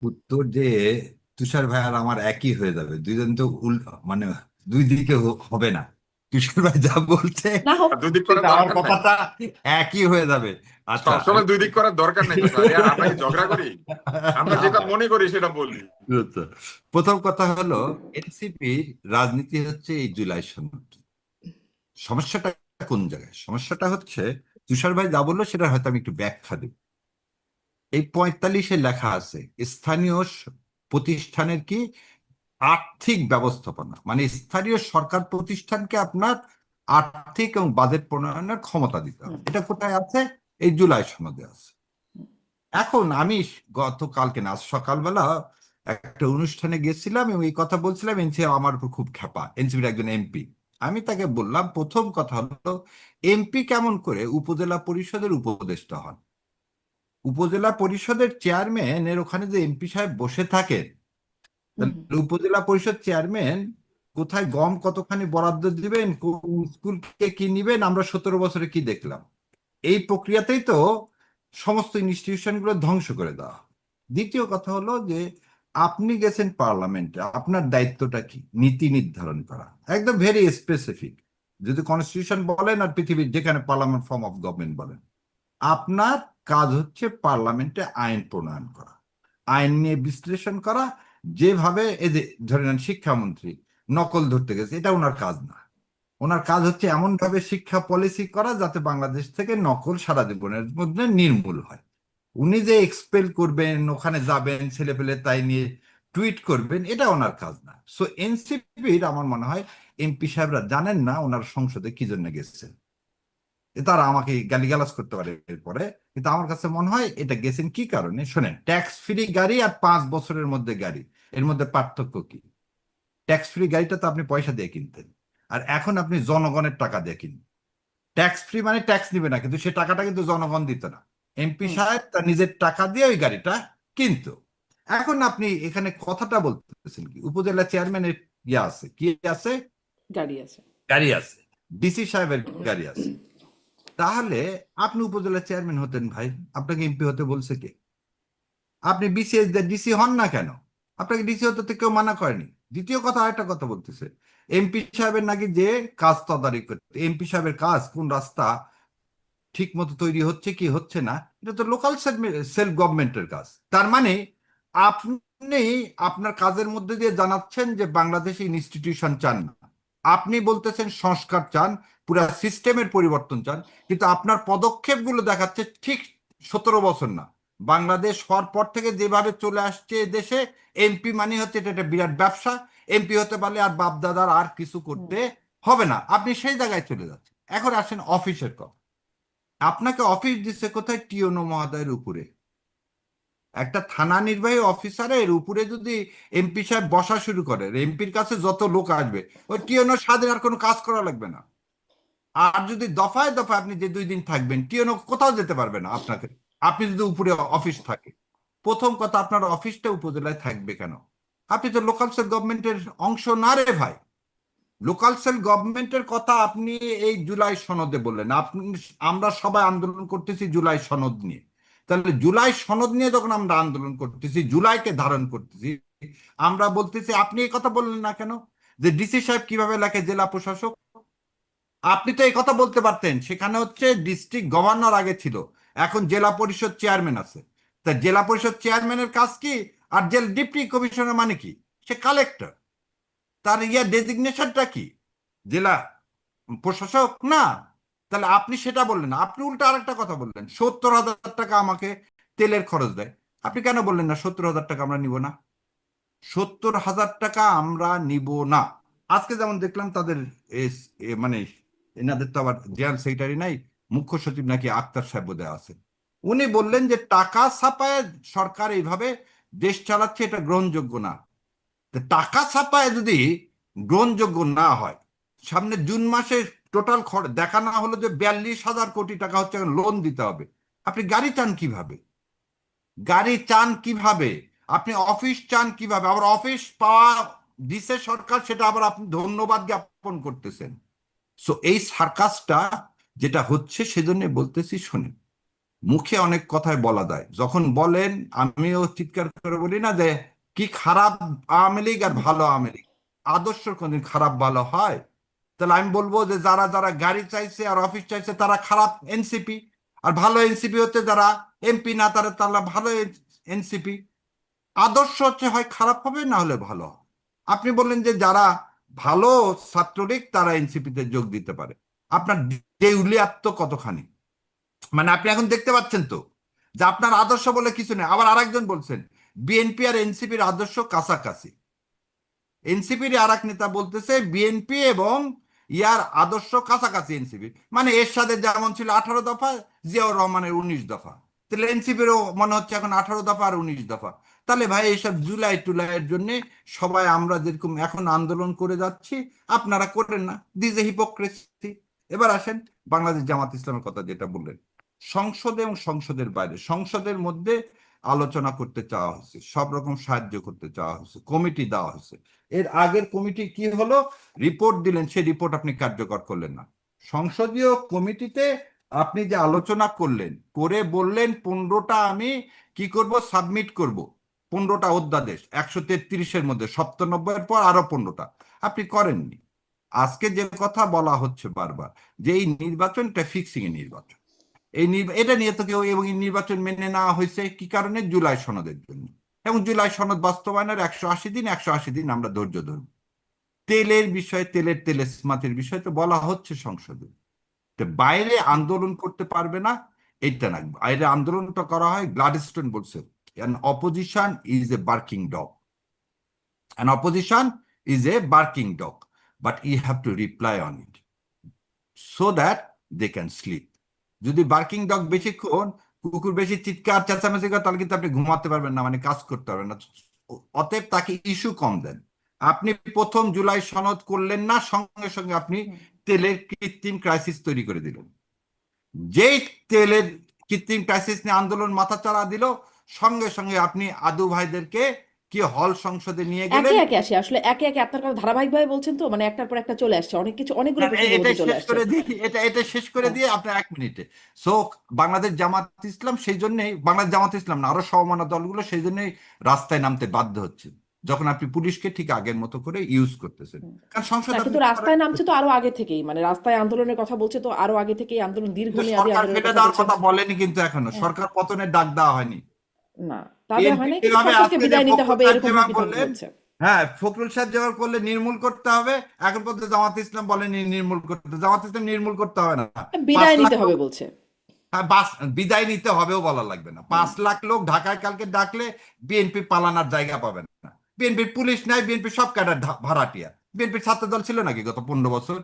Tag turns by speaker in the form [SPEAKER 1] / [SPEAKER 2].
[SPEAKER 1] উত্তর যে তুষার ভাই আর আমার একই হয়ে যাবে, দুইজন তো মানে দুই দিকে হবে না। তুষার ভাই যা বলছে
[SPEAKER 2] না হোক।
[SPEAKER 3] আর দুই দিক করার
[SPEAKER 1] কিন্তু আমার
[SPEAKER 3] দরকার নাই।
[SPEAKER 1] কথাটা একই হয়ে যাবে। আচ্ছা
[SPEAKER 3] সবসময় দুই দিক করার দরকার নেই কাকা, আরে আমরা কি ঝগড়া করি? আমরা
[SPEAKER 1] না
[SPEAKER 3] যেটা
[SPEAKER 1] ভাই,
[SPEAKER 3] মনে করি সেটা বলি।
[SPEAKER 1] বুঝছো? প্রথম কথা হলো, এনসিপি রাজনীতি হচ্ছে এই জুলাই সনদ। সমস্যাটা কোন জায়গায়? সমস্যাটা হচ্ছে তুষার ভাই যা বললো সেটা হয়তো আমি একটু ব্যাখ্যা দেব। এই 45-এ লেখা আছে স্থানীয় প্রতিষ্ঠানের কি আর্থিক ব্যবস্থাপনা, মানে স্থানীয় সরকার প্রতিষ্ঠানকে আপনার আর্থিক এবং বাজেট প্রণয়নের ক্ষমতা দিতে হবে।
[SPEAKER 2] হুম,
[SPEAKER 1] এটা কোথায় আছে? এই জুলাই সনদে আছে।
[SPEAKER 2] হুম,
[SPEAKER 1] এখন আমি গতকালকে না, আজ সকালবেলা একটা অনুষ্ঠানে গেছিলাম এবং এই কথা বলছিলাম। এনসি আমার উপর খুব খেপা, এনসিপির একজন এমপি। আমি তাকে বললাম, প্রথম কথা হলো, এমপি কেমন করে উপজেলা পরিষদের উপদেষ্টা হন? উপজেলা পরিষদের চেয়ারম্যানের ওখানে যে এমপি সাহেব বসে থাকেন,
[SPEAKER 2] হুম,
[SPEAKER 1] তাহলে উপজেলা পরিষদ চেয়ারম্যান কোথায় গম কতখানি বরাদ্দ দিবেন, কোন স্কুলকে কি নিবেন, আমরা 17 বছরে কি দেখলাম? এই প্রক্রিয়াতেই তো সমস্ত ইনস্টিটিউশনগুলো ধ্বংস করে দেওয়া। দ্বিতীয় কথা হলো যে আপনি গেছেন পার্লামেন্টে, আপনার দায়িত্বটা কি? নীতি নির্ধারণ করা, একদম ভেরি স্পেসিফিক। যদি কনস্টিটিউশন বলেন আর পৃথিবীর যেখানে পার্লামেন্ট ফর্ম অফ গভর্নমেন্ট বলেন, আপনার কাজ হচ্ছে পার্লামেন্টে আইন প্রণয়ন করা, আইন নিয়ে বিশ্লেষণ করা। যেভাবে এই যে ধরে নেন শিক্ষামন্ত্রী নকল ধরতে গেছে, এটা ওনার কাজ না। ওনার কাজ হচ্ছে এমন ভাবে শিক্ষা পলিসি করা যাতে বাংলাদেশ থেকে নকল সারা জীবনের মধ্যে নির্মূল হয়। উনি যে এক্সপেল করবেন, ওখানে যাবেন, ছেলে পেলে তাই নিয়ে টুইট করবেন, এটা ওনার কাজ না। সো এনসিপির আমার মনে হয় এমপি সাহেবরা জানেন না ওনার সংসদে কি জন্য গেছেন। তারা আমাকে গালিগালাজ করতে পারে এরপরে, কিন্তু আমার কাছে মনে হয় এটা গেছেন কি কারণে। শোনেন, ট্যাক্স ফ্রি গাড়ি আর 5 বছরের মধ্যে গাড়ি, এর মধ্যে পার্থক্য কি? ট্যাক্স ফ্রি গাড়িটা তো আপনি পয়সা দিয়ে কিনতেন, আর এখন আপনি জনগণের টাকা দিয়ে কিনবেন। ট্যাক্স ফ্রি মানে ট্যাক্স নিবে না, কিন্তু সে টাকাটা কিন্তু জনগণ দিত না। এমপি
[SPEAKER 2] হুম।
[SPEAKER 1] সাহেব তার নিজের টাকা দিয়ে ওই গাড়িটা কিনতো। এখন আপনি এখানে কথাটা বলতেছেন কি, উপজেলা চেয়ারম্যানের ইয়ে আছে, কি আছে?
[SPEAKER 2] গাড়ি আছে।
[SPEAKER 1] গাড়ি আছে, ডিসি সাহেবের গাড়ি আছে। তাহলে আপনি উপজেলা চেয়ারম্যান হতেন ভাই, আপনাকে এমপি হতে বলছে কে? আপনি বিসিএস দিয়ে ডিসি হন না কেন? আপনাকে ডিসি হতে তো কেউ মানা করেনি। দ্বিতীয় কথা, আরেকটা কথা বলতেছে, এমপি সাহেবের নাকি যে কাজ তদারকি করতে। এমপি সাহেবের কাজ কোন রাস্তা ঠিক মতো তৈরি হচ্ছে কি হচ্ছে না, এটা তো লোকাল সেলফ গভর্নমেন্টের কাজ। তার মানে আপনি আপনার কাজের মধ্যে দিয়ে জানাচ্ছেন যে বাংলাদেশে ইনস্টিটিউশন চান না। আপনি বলতেছেন সংস্কার চান, পুরো সিস্টেমের পরিবর্তন চান, কিন্তু আপনার পদক্ষেপগুলো দেখাচ্ছে ঠিক 17 বছর না। বাংলাদেশ হওয়ার পর থেকে যেভাবে চলে আসছে দেশে, এমপি মানে হচ্ছে এটা একটা বিরাট ব্যবসা। এমপি হতে পারলে আর বাপ দাদার আর কিছু
[SPEAKER 2] হুম,
[SPEAKER 1] করতে হবে না, আপনি সেই জায়গায় চলে যাচ্ছেন। এখন আসেন অফিসের কথা। আপনাকে অফিস দিচ্ছে কোথায়? টিওনো মহোদয়ের উপরে। একটা থানা নির্বাহী অফিসারের উপরে যদি এমপি সাহেব বসা শুরু করে, এমপির কাছে যত লোক আসবে, ওই টিওনো স্বাধীন আর কোনো কাজ করা লাগবে না। আর যদি দফায় দফায় আপনি যে 2 দিন থাকবেন, টিওনো কোথাও যেতে পারবে না আপনাকে, আপনি যদি উপরে অফিস থাকে। প্রথম কথা, আপনার অফিসটা উপজেলায় থাকবে কেন? আপনি তো লোকাল সেল গভর্নমেন্টের অংশ না রে ভাই। লোকাল সেল গভর্নমেন্টের কথা আপনি এই জুলাই সনদে বললেন। আপনি, আমরা সবাই আন্দোলন করতেছি জুলাই সনদ নিয়ে। তাহলে জুলাই সনদ নিয়ে যখন আমরা আন্দোলন করতেছি, জুলাইকে ধারণ করতেছি, আমরা বলতেছি আপনি এই কথা বললেন না কেন যে ডিসি সাহেব কিভাবে লেখে জেলা প্রশাসক? আপনি তো এই কথা বলতে পারতেন, সেখানে হচ্ছে ডিস্ট্রিক্ট গভর্নর আগে ছিল, এখন জেলা পরিষদ চেয়ারম্যান আছে। তা জেলা পরিষদ চেয়ারম্যানের কাজ কি? আর জেল ডিপ্টি কমিশনার মানে কি? সে কালেক্টর। তার ডেজিগনেশনটা কি? জেলা প্রশাসক না? তাহলে আপনি সেটা বললেন না, আপনি উল্টো আরেকটা কথা বললেন, 70,000 টাকা আমাকে তেলের খরচ দেয়। আপনি কেন বললেন না 70,000 টাকা আমরা নিব না? 70,000 টাকা আমরা নিব না। আজকে যেমন দেখলাম তাদের মানে এনাদের তো আবার জেনারেল সেক্রেটারি নাই, মুখ্য সচিব নাকি আক্তার সাহেব বোধহয় আছে। উনি বললেন যে টাকা ছাপায় সরকার এইভাবে দেশ চালাচ্ছে, এটা গ্রহণযোগ্য না। তো টাকা ছাপায় যদি গ্রহণযোগ্য না হয়, সামনে জুন মাসে টোটাল দেখা না হলো যে 42,000 কোটি টাকা হচ্ছে লোন দিতে হবে। আপনি গাড়ি চান কিভাবে? গাড়ি চান কিভাবে? আপনি অফিস চান কিভাবে? আবার অফিস পাওয়া দিছে সরকার, সেটা আবার আপনি ধন্যবাদ জ্ঞাপন করতেছেন। সো এই সার্কাসটা যেটা হচ্ছে, সেজন্য বলতেছি শুনেন, মুখে অনেক কথাই বলা যায়, যখন বলেন আমিও চিৎকার করে বলি না যে কি খারাপ আওয়ামী লীগ আর ভালো আওয়ামী লীগ, আদর্শ কোনদিন খারাপ ভালো হয়? তাহলে আমি বলবো যে যারা যারা গাড়ি চাইছে আর অফিস চাইছে তারা খারাপ এনসিপি, আর ভালো এনসিপি হচ্ছে যারা এমপি না তারা তারা ভালো এনসিপি। আদর্শ হচ্ছে হয় খারাপ হবে না হলে ভালো হবে। আপনি বললেন যে যারা ভালো ছাত্রলীগ তারা এনসিপিতে যোগ দিতে পারে, আপনার দেউলিয়াত্ম কতখানি? মানে আপনি এখন দেখতে পাচ্ছেন তো যে আপনার আদর্শ বলে কিছু নেই। আবার আরেকজন বলছেন বিএনপি আর এনসিপির আদর্শ কাছাকাছি। এনসিপির আর এক নেতা বলতেছে বিএনপি এবং ইয়ার আদর্শ কাছাকাছি এনসিপি, মানে এরশাদের যেমন ছিল 18 দফা, জিয়াউর রহমানের 19 দফা, তাহলে এনসিপিরও মনে হচ্ছে এখন 18 দফা আর 19 দফা। তাহলে ভাই এইসব জুলাই টুলাইয়ের জন্য সবাই আমরা যেরকম এখন আন্দোলন করে যাচ্ছি আপনারা করেন না, দিস এ হিপোক্রেসি। এবার আসেন বাংলাদেশ জামাত ইসলামের কথা যেটা বললেন, সংসদে এবং সংসদের বাইরে, সংসদের মধ্যে আলোচনা করতে চাওয়া হয়েছে, সব রকম সাহায্য করতে চাওয়া হয়েছে, কমিটি দেওয়া হয়েছে। এর আগের কমিটি কি হলো, রিপোর্ট দিলেন, সেই রিপোর্ট আপনি কার্যকর করলেন না। সংসদীয় কমিটিতে আপনি যে আলোচনা করলেন, করে বললেন 15টা আমি কি করব, সাবমিট করব, 15টা অধ্যাদেশ 133-এর মধ্যে 97-এর পর আরো 15টা, আপনি করেননি। আজকে যে কথা বলা হচ্ছে বারবার যে এই নির্বাচনটা ফিক্সিং এর নির্বাচন, এটা নিয়ে তো কেউ, এবং এই নির্বাচন মেনে নেওয়া হয়েছে কি কারণে, জুলাই সনদের জন্য, এবং জুলাই সনদ বাস্তবায়নের 180 দিন, 180 দিন আমরা ধৈর্য ধরব। তেলের বিষয়ে, তেলের বিষয়ে তো বলা হচ্ছে সংসদে, তো বাইরে আন্দোলন করতে পারবে না এইটা না, বাইরে আন্দোলনটা করা হয়, গ্লাডস্টোন বলছে an opposition is a barking dog, an opposition is a barking dog, but you have to reply on it so that they can sleep. যদি বার্কিং ডগ বেশিক্ষণ, কুকুর বেশি চিৎকার চেঁচামেচি করে, তাহলে কিন্তু আপনি ঘুমাতে পারবেন না, মানে কাজ করতে পারবেন না। অতএব তাকে ইস্যু কম দেন। আপনি প্রথম জুলাই সনদ করলেন না, সঙ্গে সঙ্গে আপনি তেলের কৃত্রিম ক্রাইসিস তৈরি করে দিলেন। যেই তেলের কৃত্রিম ক্রাইসিস নিয়ে আন্দোলন মাথাচাড়া দিল, সঙ্গে সঙ্গে আপনি আদু ভাইদেরকে কি হল সংসদে নিয়ে
[SPEAKER 2] একে
[SPEAKER 1] গেলেন।
[SPEAKER 2] একে আসি, আসলে একে একে আপনার কথা ধারাবাহিকভাবে বলছেন তো, মানে একটার পর একটা চলে আসছে, অনেক কিছু, অনেকগুলো
[SPEAKER 1] না,
[SPEAKER 2] প্রসঙ্গের
[SPEAKER 1] এটা
[SPEAKER 2] মধ্যে চলে
[SPEAKER 1] শেষ
[SPEAKER 2] আসছে।
[SPEAKER 1] করে দিই, এটা শেষ করে
[SPEAKER 2] হ্যাঁ,
[SPEAKER 1] দিয়ে আপনার 1 মিনিটে। সো বাংলাদেশ জামাত ইসলাম সেই জন্যই, বাংলাদেশ জামাত ইসলাম না আরো সমমনা দলগুলো সেই জন্যই রাস্তায় নামতে বাধ্য হচ্ছে, যখন আপনি পুলিশকে ঠিক আগের মতো করে ইউজ করতেছেন,
[SPEAKER 2] হুম।
[SPEAKER 1] কারণ
[SPEAKER 2] না
[SPEAKER 1] সংসদ আপনি
[SPEAKER 2] কিন্তু রাস্তায় নামছে তো আরো আগে থেকেই, মানে রাস্তায় আন্দোলনের কথা বলছে তো আরো আগে থেকেই, আন্দোলন
[SPEAKER 1] কিন্তু
[SPEAKER 2] দীর্ঘমেয়াদী
[SPEAKER 1] সরকার
[SPEAKER 2] আন্দোলনের
[SPEAKER 1] ফেলে
[SPEAKER 2] কথা
[SPEAKER 1] দেওয়ার
[SPEAKER 2] বলছে।
[SPEAKER 1] কথা বলেনি কিন্তু এখনো,
[SPEAKER 2] হ্যাঁ,
[SPEAKER 1] সরকার পতনের ডাক দেওয়া হয়নি।
[SPEAKER 2] না তা দেওয়া
[SPEAKER 1] বিএনপি
[SPEAKER 2] হয় নাই, কিন্তু
[SPEAKER 1] যেভাবে
[SPEAKER 2] সরকারকে
[SPEAKER 1] আজকে যে
[SPEAKER 2] বিদায় নিতে
[SPEAKER 1] ফখরুল
[SPEAKER 2] হবে
[SPEAKER 1] সাহেব
[SPEAKER 2] এরকম
[SPEAKER 1] যেভাবে
[SPEAKER 2] হুমকি ধমকি
[SPEAKER 1] বললেন,
[SPEAKER 2] হচ্ছে।
[SPEAKER 1] হ্যাঁ ফখরুল সাহেব যেভাবে করলে নির্মূল করতে হবে, এখন পর্যন্ত জামাত ইসলাম বলেনি নির্মূল করতে, জামাত ইসলাম নির্মূল করতে হবে না। পাঁচ
[SPEAKER 2] বিদায়
[SPEAKER 1] লাখ
[SPEAKER 2] নিতে হবে
[SPEAKER 1] লোক
[SPEAKER 2] বলছে।
[SPEAKER 1] হ্যাঁ, বাস বিদায় নিতে হবেও বলা লাগবে না,
[SPEAKER 2] হুম।
[SPEAKER 1] 5 লাখ লোক ঢাকায় কালকে ডাকলে বিএনপি পালানোর জায়গা পাবে না। বিএনপির পুলিশ নাই, বিএনপি সব ক্যাডার ভাড়াটিয়া। বিএনপির ছাত্র দল ছিল নাকি গত 15 বছর?